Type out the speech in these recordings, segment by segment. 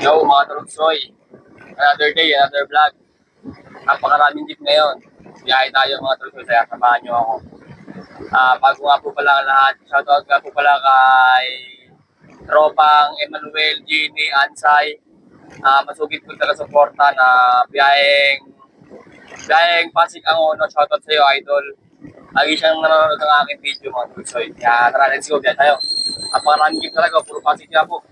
Yo, mga Trunsoy. Another day, another vlog. Napakaraming jeep ngayon. Biyahe tayo mga Trunsoy, kaya samahan nyo ako. Bago nga po pala ang lahat, shoutout nga po pala kay tropang Emmanuel, Gini, Ansay. Masugid po talaga suporta na biyaheng Pasig ang ono. Shoutout sa iyo, idol. Lagi siyang nanonood ng aking video mga Trunsoy. Kaya tara, let's go, biyahe tayo. Napakaraming jeep talaga, puro Pasig na po.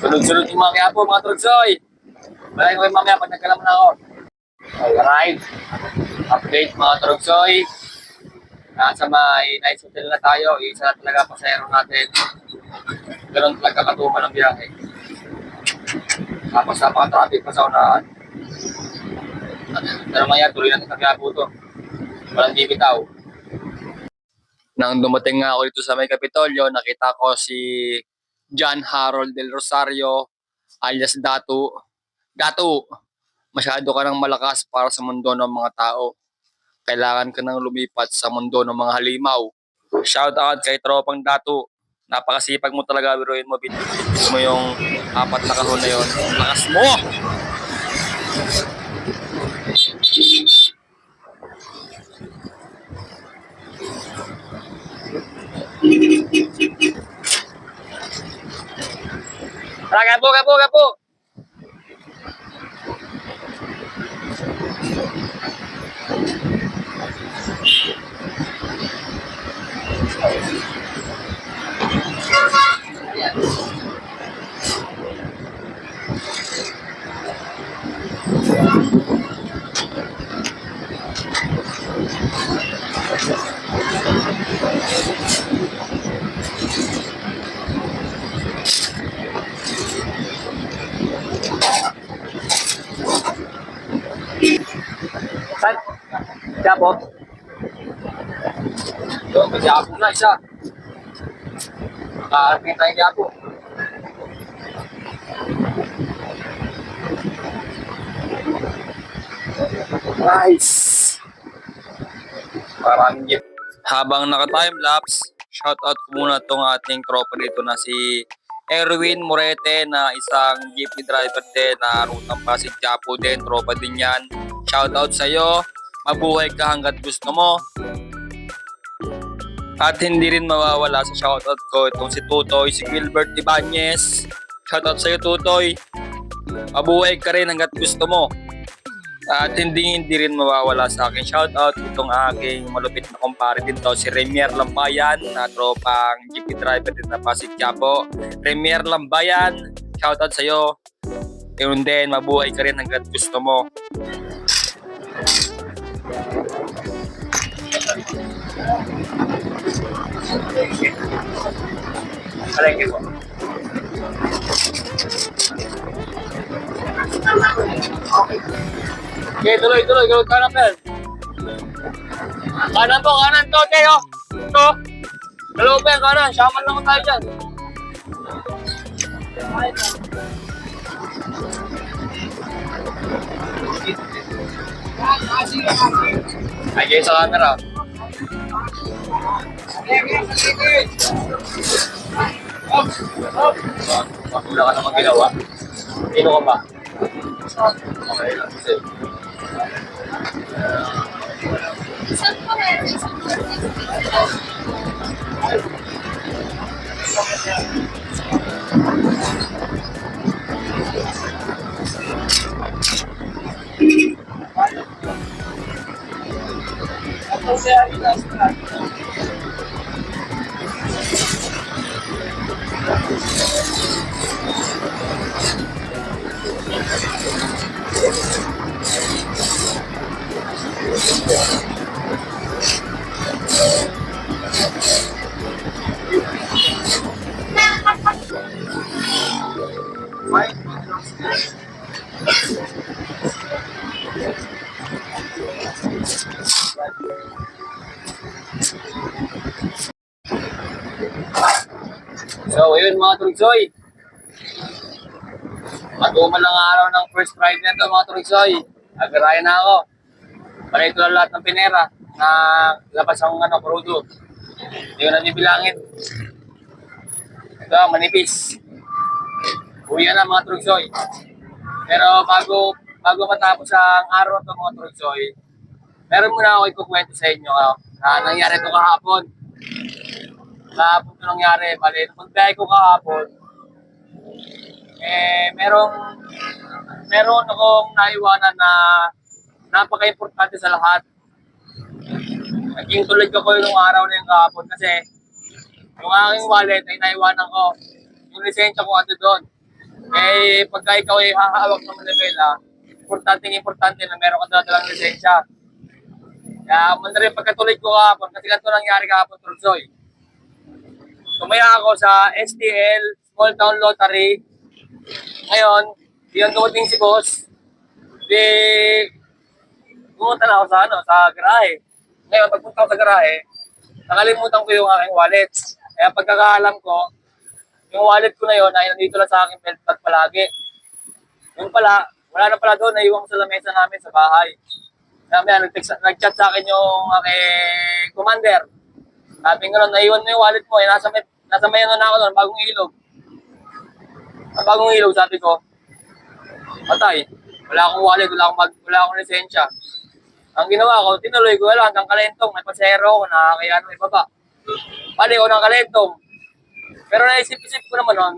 Sunod-sunod yung mga kaya po mga Trunsoy. Maraming ko yung mamaya pag nagkalaman na ako. Alright. Update mga Trunsoy. Nasa may nice hotel na tayo. Isa na talaga pasayro natin. Ganun talaga katuman ng biyahe. Tapos napaka-traffic pa sa unahan. Pero maya, tuloy natin kaya po ito. Walang bibitaw. Nang dumating nga ako dito sa may Kapitolyo, nakita ko si John Harold Del Rosario alias Datu. Datu, masyado ka nang malakas para sa mundo ng mga tao. Kailangan ka nang lumipat sa mundo ng mga halimaw. Shout out kay tropang Datu. Napakasipag mo talaga, biruin mo. Binubutis mo yung 4 na kahon na yun. Lakas mo! Tara, gapo! Saan? Gapo? Yo, may gapo na isa. Makakarating tayo gapo. Nice! Maraming jeep. Habang naka-timelapse, shoutout ko muna itong ating tropa dito na si Erwin Morete na isang jeepney driver din na rutang Pasig Quiapo din. Tropa din yan. Shoutout sa'yo. Mabuhay ka hanggat gusto mo. At hindi rin mawawala sa shoutout ko itong si Tutoy, si Gilbert Ibanez. Shoutout sa'yo, Tutoy. Mabuhay ka rin hanggat gusto mo. At hindi rin mawawala sa akin shoutout itong aking malupit na kumpare din to, si Remier Lambayan na tropang jeepney driver din na Pasig Quiapo. Remier Lambayan, shoutout sa'yo. Yun din, mabuhay ka rin hanggat gusto mo. Palengke po. Okay, tuloy. Kanan po. Kanan to, Teo. Ito. Dalawa pa yung kanan. Shaman lang tayo dyan. Ay, sa camera. Wala ka naman ginawa. Sino ka ba? Okay lang. So, ayun mga Trunsoy. Matuman lang araw ng first ride na ito mga Trunsoy. Agarayan na ako. Para ito lang lahat ng pinera na labas ang crudo. Hindi ko na bibilangin. Ito, manipis. Uwi na mga trugsoy. Pero bago matapos ang araw ito mga trugsoy, meron muna ako ikukwento sa inyo na nangyari ito kahapon. Kahapon ito nangyari. Bali, pagbiyahe ko kahapon, meron akong naiwanan na napaka-importante sa lahat. Naging tulad ko yung araw na yung kahapon kasi yung aking wallet ay naiwanan ko. Yung lisensya ko ano doon. Eh, pagka ikaw ay hahawak ng Manila, importante na meron ka dalang lisensya. Kaya man rin pagkatuloy ko kahapon, kasi ganito nangyari kahapon, Trugsoy. Tumaya ako sa STL, Small Town Lottery. Ngayon, yun dumating si boss. Di, pumunta na ako sa garahe. Ngayon, pagpunta ko sa garahe, nakalimutan ko yung aking wallet. Kaya pagkakaalam ko, yung wallet ko na yun ay nandito lang sa aking belt bag palagi. Yung pala, wala na pala doon, naiwan ko sa lamesa namin sa bahay. Kaya nag-chat sa akin yung aking commander. Sabi nga nun, naiwan mo yung wallet mo, nasa may ano na ako doon, bagong ilog. Ang bagong ilog, sabi ko, patay, wala akong wallet, wala akong lisensya. Ang ginawa ko, tinuloy ko lang hanggang Kalentong, may pasero ko na kaya ano ibaba. Pali ko ng Kalentong. Pero naisip-isip ko naman nun,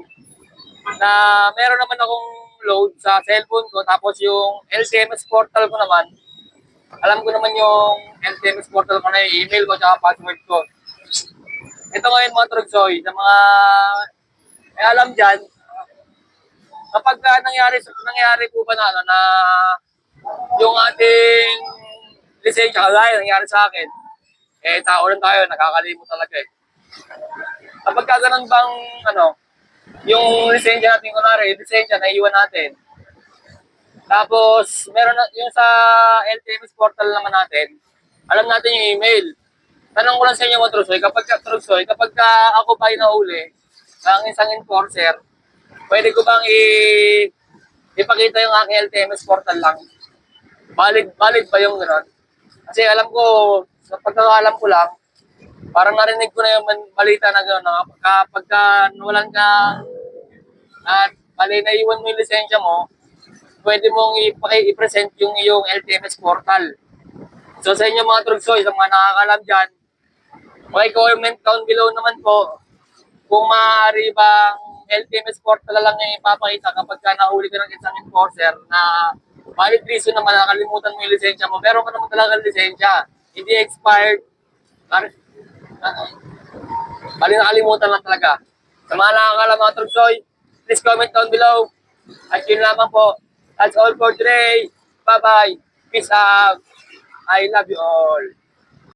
na meron naman akong load sa cellphone ko, tapos yung LCMS portal ko naman, alam ko naman yung LCMS portal ko na yung email ko at password ko. Ito ngayon mga Trugsoy, sa mga may alam dyan, kapag nangyari po ba na yung ating lisensya, kagaya nangyari sa akin, tao lang tayo, nakakalimot talaga eh. Kapag ganun bang, yung lisensya natin, kunwari, lisensya, naiiwan natin. Tapos, meron na, yung sa LTMS portal naman natin, alam natin yung email. Tanong ko lang sa inyo mga Trugsoy, kapag ako ba nahuli, ang isang enforcer, pwede ko bang ipakita yung aking LTMS portal lang? Valid ba yung gano'n? Kasi alam ko, sa pagkakalam ko lang, parang narinig ko na yung balita na gano'n, na kapag walang kang naiwan mo yung lisensya mo, pwede mong i-present yung iyong LTMS portal. So sa inyo mga Trugsoy, sa mga nakakalam dyan, comment down below naman po kung maaari bang LTMS portal lang yung ipapakita kapag nahuli ka ng isang enforcer na valid reason naman nakalimutan mo yung lisensya mo. Meron ka naman talaga lisensya. Hindi expired. Bali nakalimutan lang talaga. Sa mga nakakalam mga Trugsoy, please comment down below. At yun lamang po. That's all for today. Bye-bye. Peace out. I love you all.